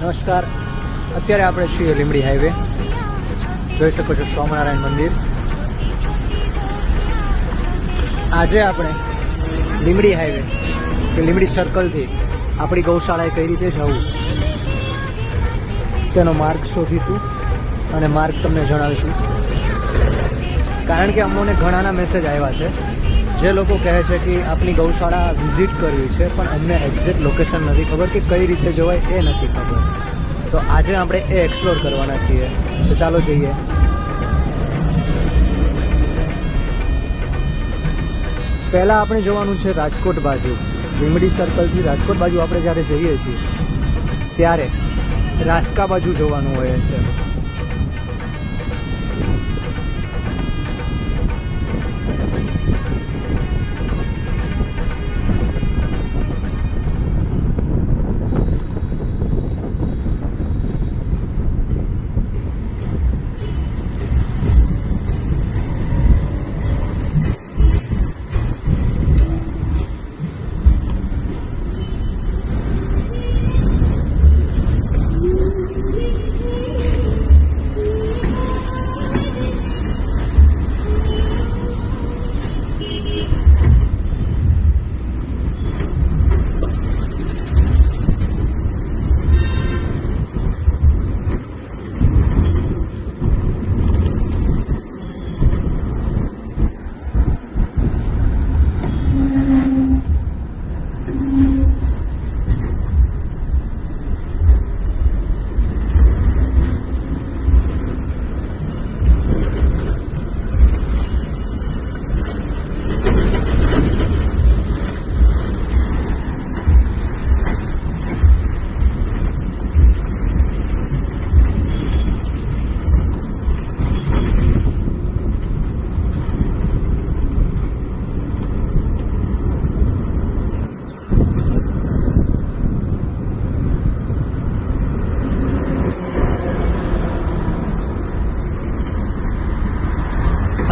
નમસ્કાર. અત્યારે આપણે છીએ લીંબડી હાઈવે. જોઈ શકો છો સ્વામિનારાયણ મંદિર. આજે આપણે લીંબડી હાઈવે કે લીંબડી સર્કલથી આપણી ગૌશાળાએ કઈ રીતે જવું તેનો માર્ગ શોધીશું અને માર્ગ તમને જણાવીશું. કારણ કે અમને ઘણાના મેસેજ આવ્યા છે જે લોકો કહે છે કે આપણી ગૌશાળા વિઝિટ કરવી છે પણ અમને એક્ઝેક્ટ લોકેશન નથી ખબર કે કઈ રીતે જવાય એ નથી ખબર. તો આજે આપણે એ એક્સપ્લોર કરવાના છીએ. તો ચાલો જઈએ. પહેલાં આપણે જવાનું છે રાજકોટ બાજુ. લીંબડી સર્કલથી રાજકોટ બાજુ આપણે જ્યારે જઈએ છીએ ત્યારે રાસ્કા બાજુ જવાનું હોય છે.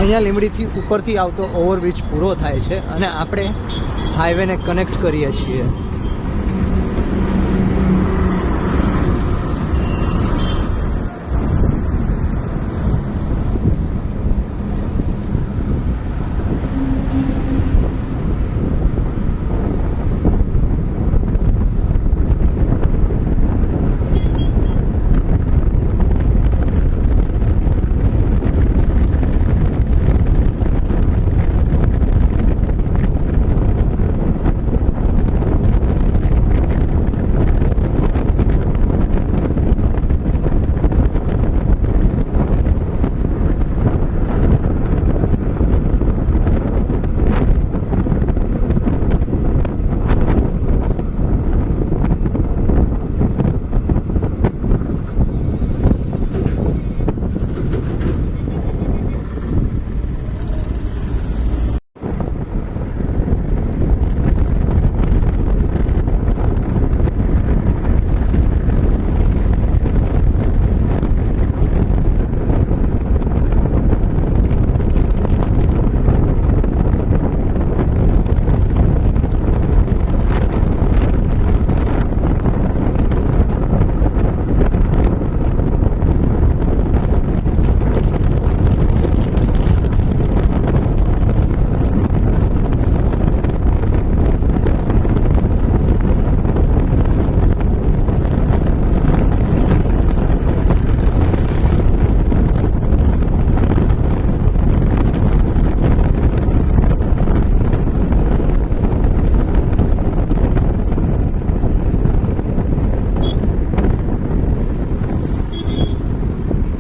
અહીંયા લીંબડીથી ઉપરથી આવતો ઓવરબ્રિજ પૂરો થાય છે અને આપણે હાઈવેને કનેક્ટ કરીએ છીએ.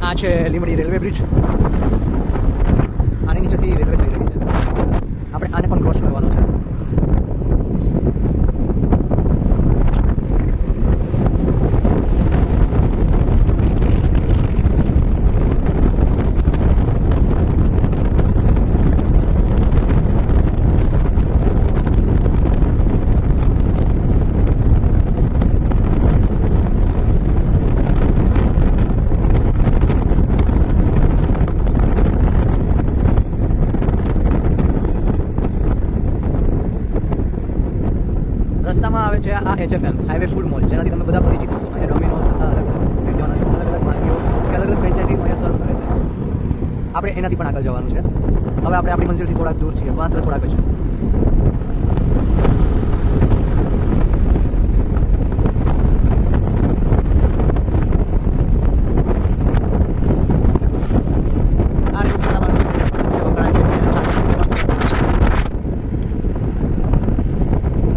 આ છે લીંબડી રેલવે બ્રિજ. આની નીચેથી રેલવે જઈ રહી છે. આપણે આને પણ ક્રોસ કરવાનો છે. રસ્તામાં આવે છે આ HFM હાઈવે ફૂડ મોલ, જેનાથી તમે બધા પરિચિત હશો. અહીંયા ડોમિનોઝ તથા સર્વ કરે છે. આપણે એનાથી પણ આગળ જવાનું છે. હવે આપણે આપણી મંજિલથી થોડાક દૂર છીએ, માત્ર થોડાક જ.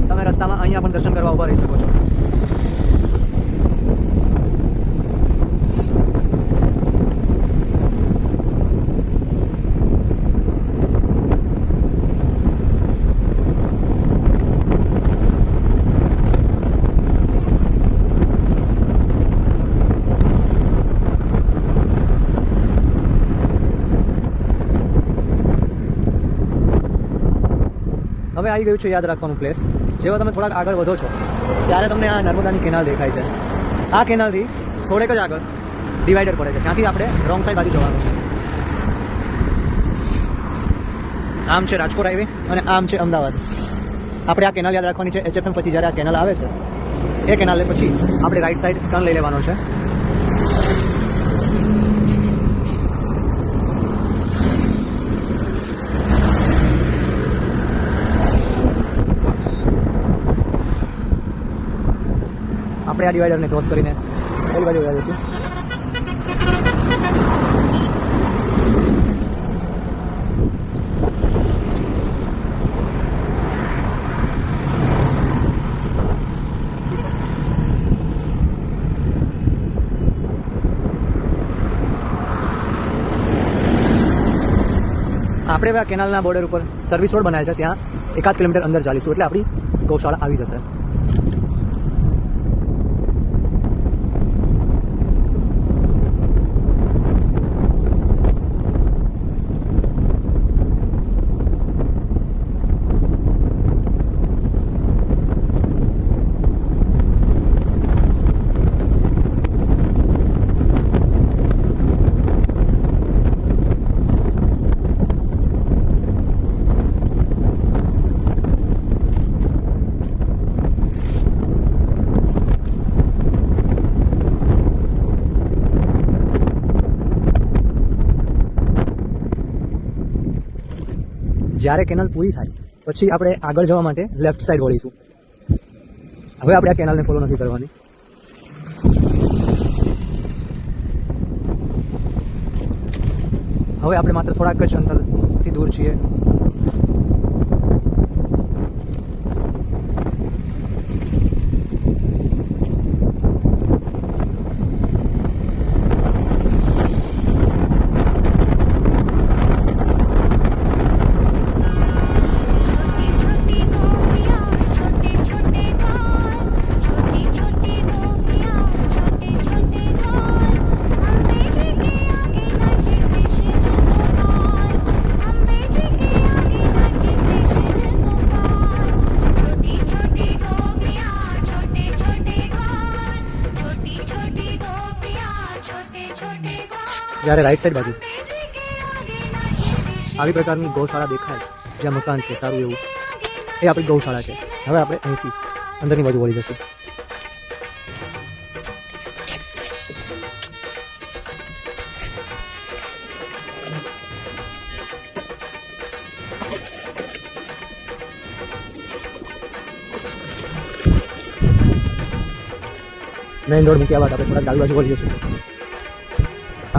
તમે રસ્તામાં અહીંયા પણ દર્શન કરવા ઊભા રહી શકો છો. હવે આવી ગયું છે યાદ રાખવાનું પ્લેસ. જેવો તમે થોડાક આગળ વધો છો ત્યારે તમને આ નર્મદાની કેનાલ દેખાય છે. આ કેનાલથી થોડેક જ આગળ ડિવાઈડર પડે છે, જ્યાંથી આપણે રોંગ સાઈડ બાજુ જવાનું છે. આમ છે રાજકોટ હાઈવે અને આમ છે અમદાવાદ. આપણે આ કેનાલ યાદ રાખવાની છે. HFM પછી જ્યારે આ કેનાલ આવે છે એ કેનાલ પછી આપણે રાઈટ સાઈડ ટર્ન લઈ લેવાનો છે. આપણે આ ડિવાઈડરને ક્રોસ કરીને પેલી બાજુ વયા જઈશું. આપણે આ કેનાલના બોર્ડર ઉપર સર્વિસ રોડ બનાવ્યા છે, ત્યાં 1 કિલોમીટર અંદર ચાલીશું એટલે આપણી ગૌશાળા આવી જશે. જ્યારે કેનાલ પૂરી થાય પછી આપણે આગળ જવા માટે લેફ્ટ સાઈડ વળીશું. હવે આપણે આ કેનાલને ફોલો નથી કરવાની. હવે આપણે માત્ર થોડાક જ અંતરથી દૂર છીએ. જ્યારે રાઈટ સાઈડ બાજુ આવી પ્રકારની ગૌશાળા દેખાય, જ્યાં મકાન છે સારું એવું, એ આપણી ગૌશાળા છે. હવે આપણે અહીંથી અંદરની બાજુ વળી જશું. મેઇન રોડ મૂક્યા બાદ આપણે થોડા ડાબી બાજુ વળી જશું.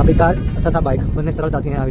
આપણી કાર તથા બાઇક બંને સરળતાથી અહીંયા આવી શકે.